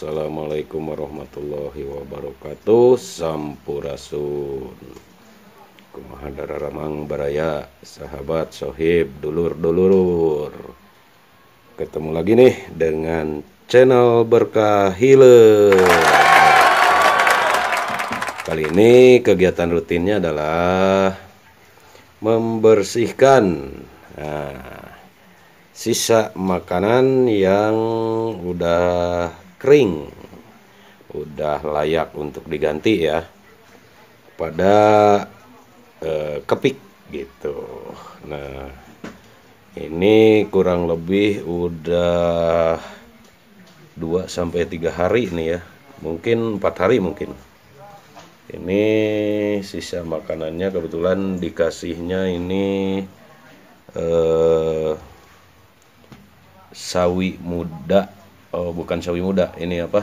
Assalamualaikum warahmatullahi wabarakatuh. Sampurasun. Kumaha dararamang baraya, sahabat, sohib, dulur-dulur. Ketemu lagi nih dengan channel Berkah Healer. Kali ini kegiatan rutinnya adalah membersihkan sisa makanan yang udah kering, udah layak untuk diganti ya, pada kepik gitu. Nah, ini kurang lebih udah 2-3 hari nih ya, mungkin 4 hari mungkin. Ini sisa makanannya kebetulan dikasihnya ini sawi muda. Oh, bukan sawi muda, ini apa?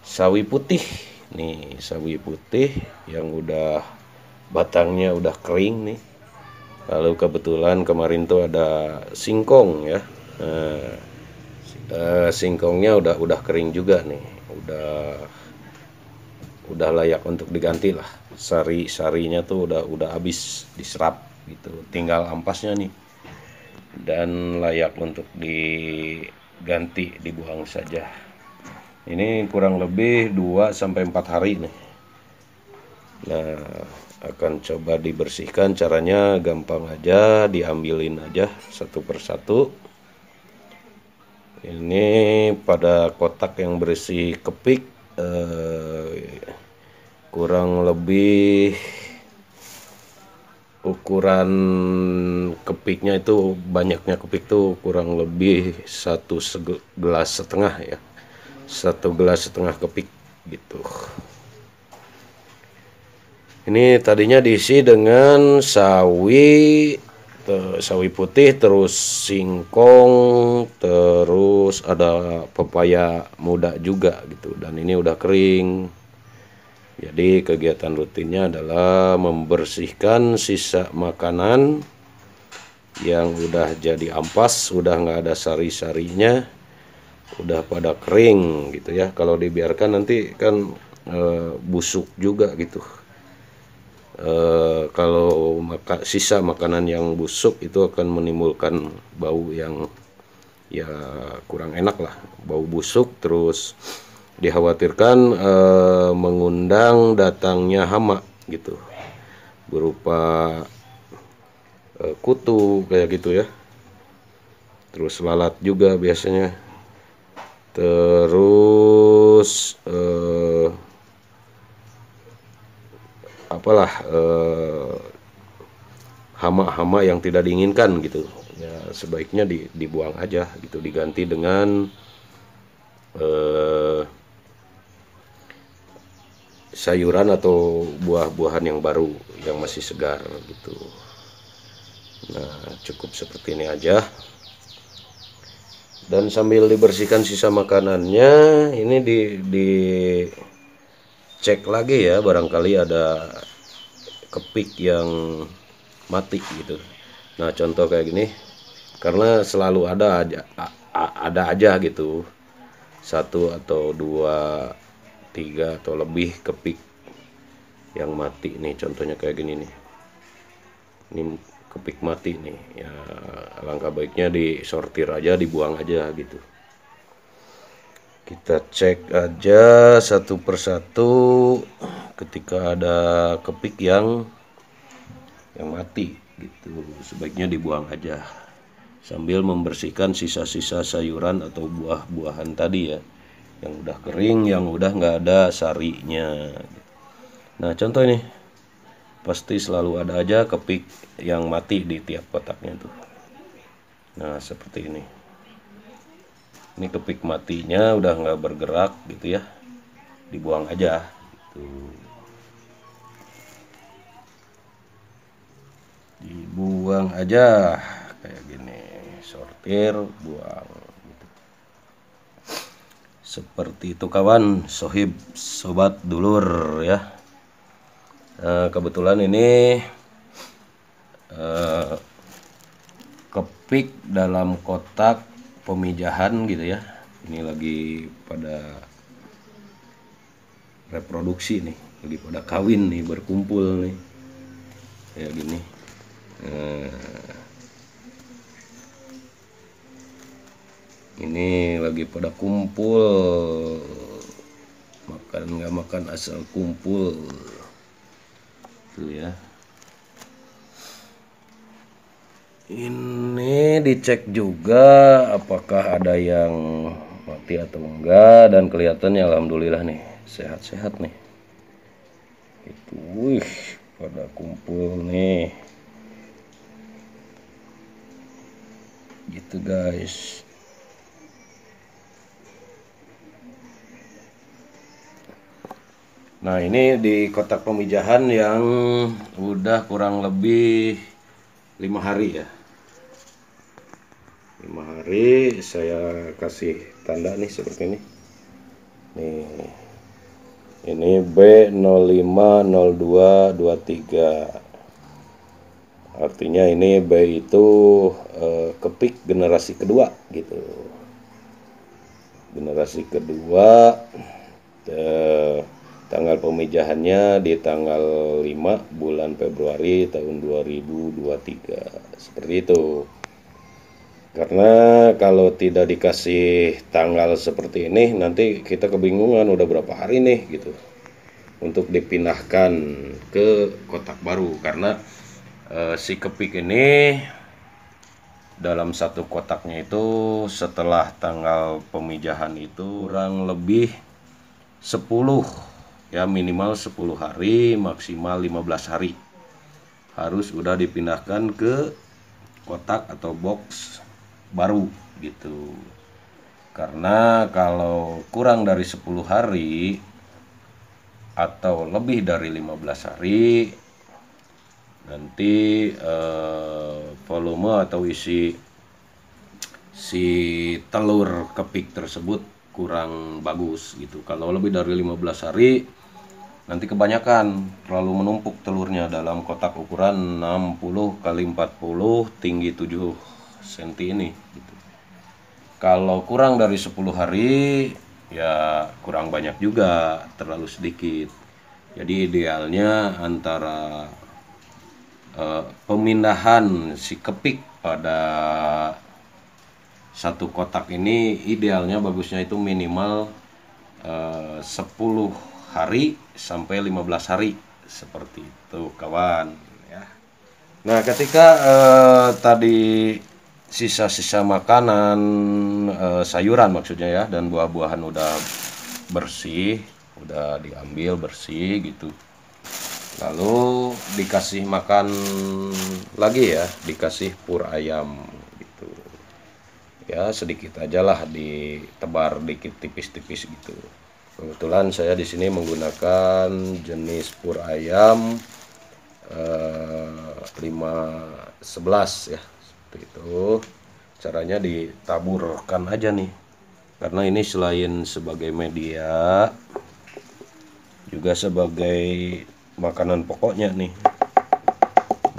Sawi putih. Nih, sawi putih yang udah batangnya udah kering nih. Lalu kebetulan kemarin tuh ada singkong ya. Singkongnya udah kering juga nih. Udah layak untuk diganti lah. Sari-sarinya tuh udah habis diserap gitu. Tinggal ampasnya nih. Dan layak untuk diganti, dibuang saja. Ini kurang lebih 2-4 hari nih. Nah, akan coba dibersihkan. Caranya gampang aja, diambilin aja satu persatu. Ini pada kotak yang berisi kepik, kurang lebih ukuran kepiknya itu, banyaknya kepik tuh kurang lebih 1,5 gelas ya, 1,5 gelas kepik gitu. Ini tadinya diisi dengan sawi putih, terus singkong, terus ada pepaya muda juga gitu, dan ini udah kering. Jadi kegiatan rutinnya adalah membersihkan sisa makanan yang udah jadi ampas, udah nggak ada sari-sarinya, udah pada kering gitu ya. Kalau dibiarkan nanti kan busuk juga gitu. Kalau sisa makanan yang busuk itu akan menimbulkan bau yang ya kurang enak lah, bau busuk, terus dikhawatirkan mengundang datangnya hama gitu, berupa kutu kayak gitu ya, terus lalat juga biasanya, terus hama-hama yang tidak diinginkan gitu ya. Sebaiknya dibuang aja gitu, diganti dengan sayuran atau buah-buahan yang baru yang masih segar gitu. Nah, cukup seperti ini aja. Dan sambil dibersihkan sisa makanannya, ini cek lagi ya, barangkali ada kepik yang mati gitu. Nah, contoh kayak gini, karena selalu ada aja gitu, 1 atau 2, 3 atau lebih kepik yang mati nih. Contohnya kayak gini nih, ini kepik mati nih ya. Alangkah baiknya disortir aja, dibuang aja gitu. Kita cek aja satu persatu. Ketika ada kepik yang mati gitu, sebaiknya dibuang aja, sambil membersihkan sisa-sisa sayuran atau buah-buahan tadi ya, yang udah kering, yang udah nggak ada sarinya. Nah, contoh ini pasti selalu ada aja kepik yang mati di tiap kotaknya tuh. Nah, seperti ini. Ini kepik matinya udah nggak bergerak gitu ya, dibuang aja gitu. Dibuang aja kayak gini, sortir, buang gitu. Seperti itu kawan, sohib, sobat, dulur ya. Kebetulan ini kepik dalam kotak pemijahan gitu ya. Ini lagi pada reproduksi nih, lagi pada kawin nih, berkumpul nih kayak gini. Ini lagi pada kumpul, makan nggak makan asal kumpul tuh ya. Ini dicek juga apakah ada yang mati atau enggak, dan kelihatannya alhamdulillah nih sehat-sehat nih. Itu, wih, pada kumpul nih. Gitu guys. Nah, ini di kotak pemijahan yang udah kurang lebih 5 hari ya. 5 hari saya kasih tanda nih seperti ini. Nih. Ini B050223. Artinya ini B itu kepik generasi kedua gitu. Generasi kedua, tanggal pemijahannya di tanggal 5 bulan Februari tahun 2023. Seperti itu. Karena kalau tidak dikasih tanggal seperti ini, nanti kita kebingungan udah berapa hari nih gitu untuk dipindahkan ke kotak baru. Karena si kepik ini dalam satu kotaknya itu setelah tanggal pemijahan itu kurang lebih 10 ya, minimal 10 hari, maksimal 15 hari harus udah dipindahkan ke kotak atau box baru gitu. Karena kalau kurang dari 10 hari atau lebih dari 15 hari, nanti volume atau isi si telur kepik tersebut kurang bagus gitu. Kalau lebih dari 15 hari nanti kebanyakan, terlalu menumpuk telurnya dalam kotak ukuran 60 x 40 tinggi 7 cm ini gitu. Kalau kurang dari 10 hari ya kurang banyak juga, terlalu sedikit. Jadi idealnya antara pemindahan si kepik pada satu kotak ini, idealnya bagusnya itu minimal 10 hari sampai 15 hari seperti itu kawan ya. Nah, ketika tadi sisa-sisa makanan, sayuran maksudnya ya, dan buah-buahan udah bersih, udah diambil bersih gitu, lalu dikasih makan lagi ya, dikasih pur ayam gitu ya, sedikit aja lah, ditebar dikit tipis-tipis gitu. Kebetulan saya di sini menggunakan jenis pur ayam 511 ya, seperti itu. Caranya ditaburkan aja nih, karena ini selain sebagai media juga sebagai makanan pokoknya nih.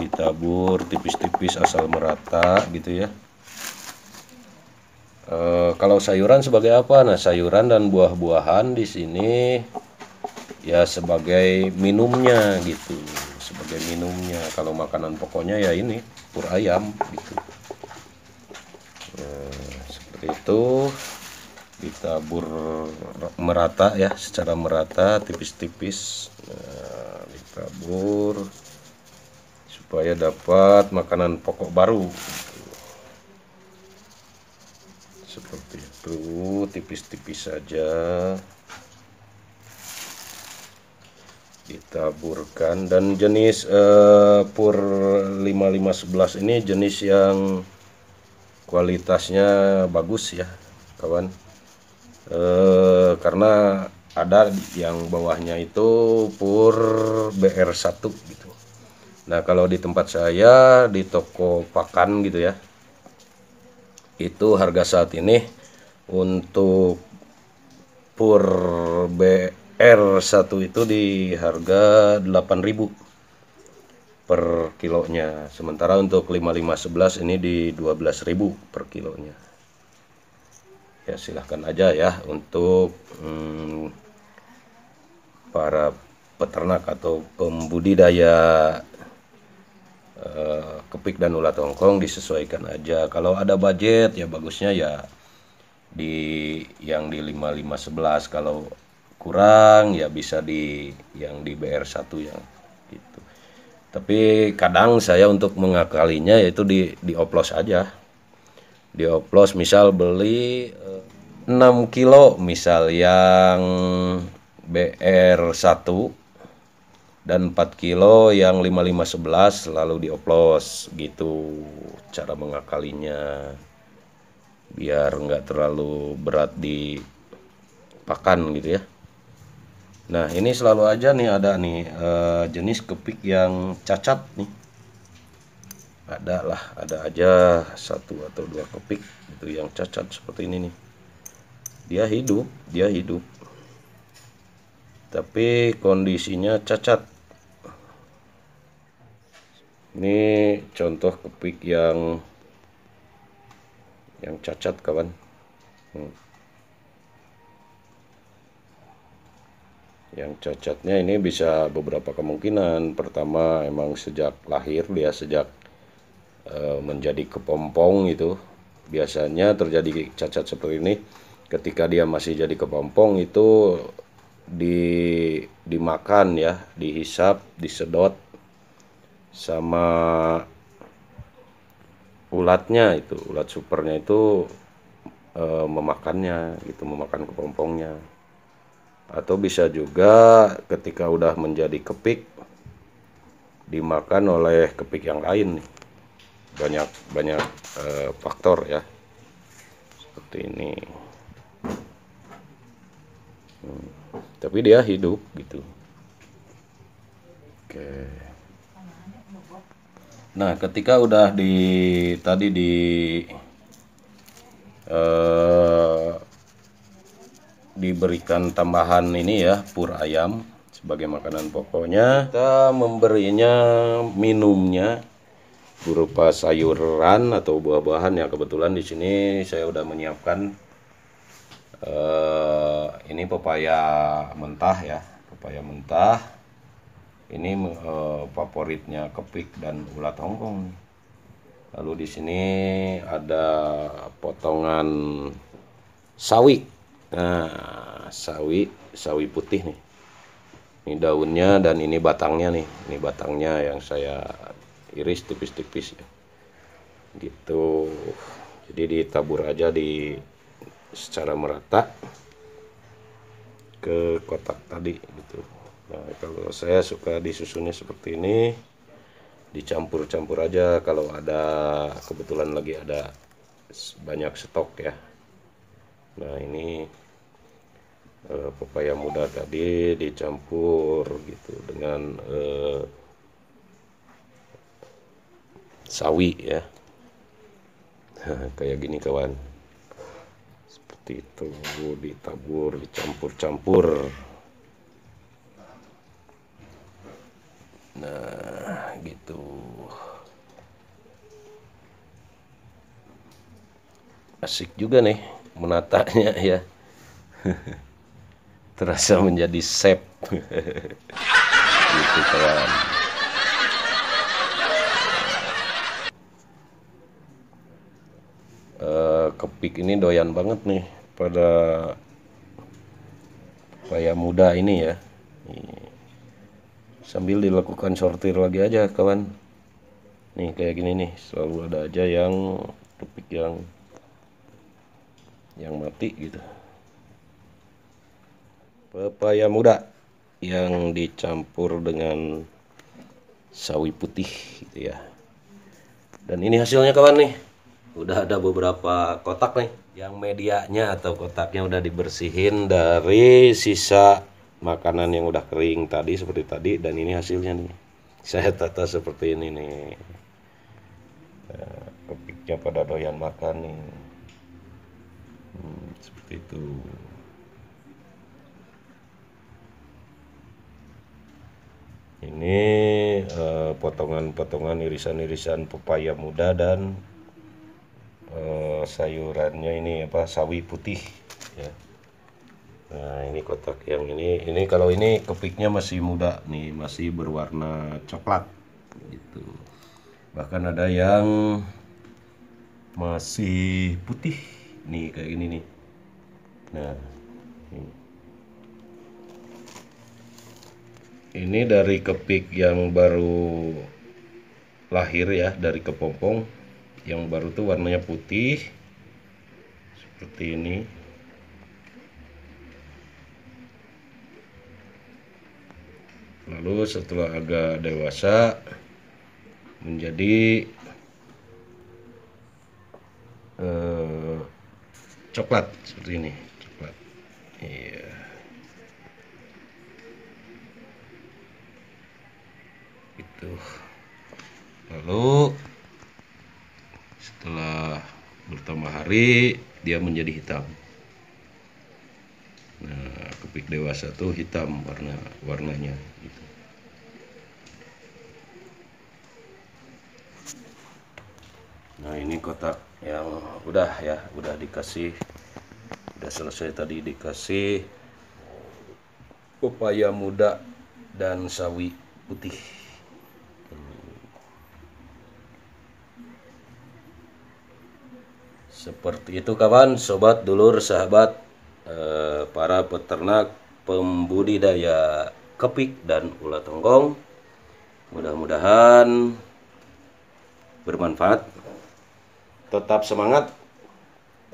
Ditabur tipis-tipis asal merata gitu ya. Kalau sayuran sebagai apa? Nah, sayuran dan buah-buahan di sini ya sebagai minumnya gitu, sebagai minumnya. Kalau makanan pokoknya ya ini pur ayam gitu. Seperti itu, ditabur merata ya, secara merata, tipis-tipis. Nah, ditabur supaya dapat makanan pokok baru. Seperti itu, tipis-tipis saja ditaburkan. Dan jenis pur 5511 ini jenis yang kualitasnya bagus ya kawan, karena ada yang bawahnya itu pur BR1 gitu. Nah, kalau di tempat saya di toko pakan gitu ya, itu harga saat ini untuk pur BR1 itu di harga 8.000 per kilonya. Sementara untuk 5511 ini di 12.000 per kilonya. Ya silahkan aja ya untuk peternak atau pembudidaya kepik dan ulat hongkong disesuaikan aja. Kalau ada budget ya bagusnya ya yang di 5511, kalau kurang ya bisa di yang di BR1 yang gitu. Tapi kadang saya untuk mengakalinya yaitu dioplos aja. Dioplos misal beli 6 kilo misal yang BR1 dan 4 kilo yang 5511 lalu dioplos gitu cara mengakalinya biar nggak terlalu berat di pakan gitu ya. Nah ini selalu aja nih ada nih jenis kepik yang cacat nih, ada aja satu atau dua kepik itu yang cacat seperti ini nih. Dia hidup tapi kondisinya cacat. Ini contoh kepik yang cacat kawan. Yang cacatnya ini bisa beberapa kemungkinan. Pertama emang sejak lahir dia sejak menjadi kepompong itu biasanya terjadi cacat seperti ini. Ketika dia masih jadi kepompong itu dimakan ya, dihisap, disedot sama ulatnya itu, ulat supernya itu memakannya gitu, memakan kepompongnya. Atau bisa juga ketika udah menjadi kepik dimakan oleh kepik yang lain nih. Banyak faktor ya seperti ini. Tapi dia hidup gitu. Oke. Nah ketika udah diberikan tambahan ini ya pur ayam sebagai makanan pokoknya, kita memberinya minumnya berupa sayuran atau buah-buahan. Ya kebetulan di sini saya udah menyiapkan ini pepaya mentah ya, pepaya mentah. Ini favoritnya kepik dan ulat hongkong. Lalu di sini ada potongan sawi. Nah, sawi putih nih. Ini daunnya dan ini batangnya nih. Ini batangnya yang saya iris tipis-tipis ya. Gitu. Jadi ditabur aja secara merata ke kotak tadi gitu. Nah, kalau saya suka disusunnya seperti ini, dicampur-campur aja kalau ada kebetulan lagi ada banyak stok ya. Nah ini pepaya muda tadi dicampur gitu dengan sawi ya. Kayak gini kawan, seperti itu ditabur, dicampur-campur. Nah gitu, asik juga nih menatanya ya. Terasa menjadi chef. Gitu kawan. Kepik ini doyan banget nih pada pepaya muda ini ya. Sambil dilakukan sortir lagi aja kawan. Nih kayak gini nih, selalu ada aja yang kepik yang mati gitu. Pepaya muda yang dicampur dengan sawi putih gitu ya. Dan ini hasilnya kawan nih. Udah ada beberapa kotak nih. Yang medianya atau kotaknya udah dibersihin dari sisa makanan yang udah kering tadi seperti tadi, dan ini hasilnya nih. Saya tata seperti ini nih. Nah, kepiknya pada doyan makan nih. Seperti itu. Ini potongan-potongan irisan-irisan pepaya muda dan sayurannya ini apa, sawi putih ya. Nah, ini kotak yang ini kalau ini kepiknya masih muda nih, masih berwarna coklat gitu. Bahkan ada yang masih putih nih kayak gini nih. Nah, ini dari kepik yang baru lahir ya, dari kepompong. Yang baru tuh warnanya putih seperti ini. Lalu setelah agak dewasa menjadi eh, coklat seperti ini, coklat. Iya, itu. Lalu setelah bertambah hari dia menjadi hitam. Nah, kepik dewasa tuh hitam warnanya gitu. Nah, ini kotak yang udah ya, udah dikasih, udah selesai tadi dikasih pepaya muda dan sawi putih. Seperti itu kawan, sobat, dulur, sahabat, para peternak pembudidaya kepik dan ulat tonggong. Mudah-mudahan bermanfaat. Tetap semangat,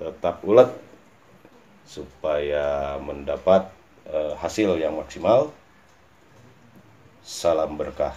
tetap ulet supaya mendapat hasil yang maksimal. Salam berkah.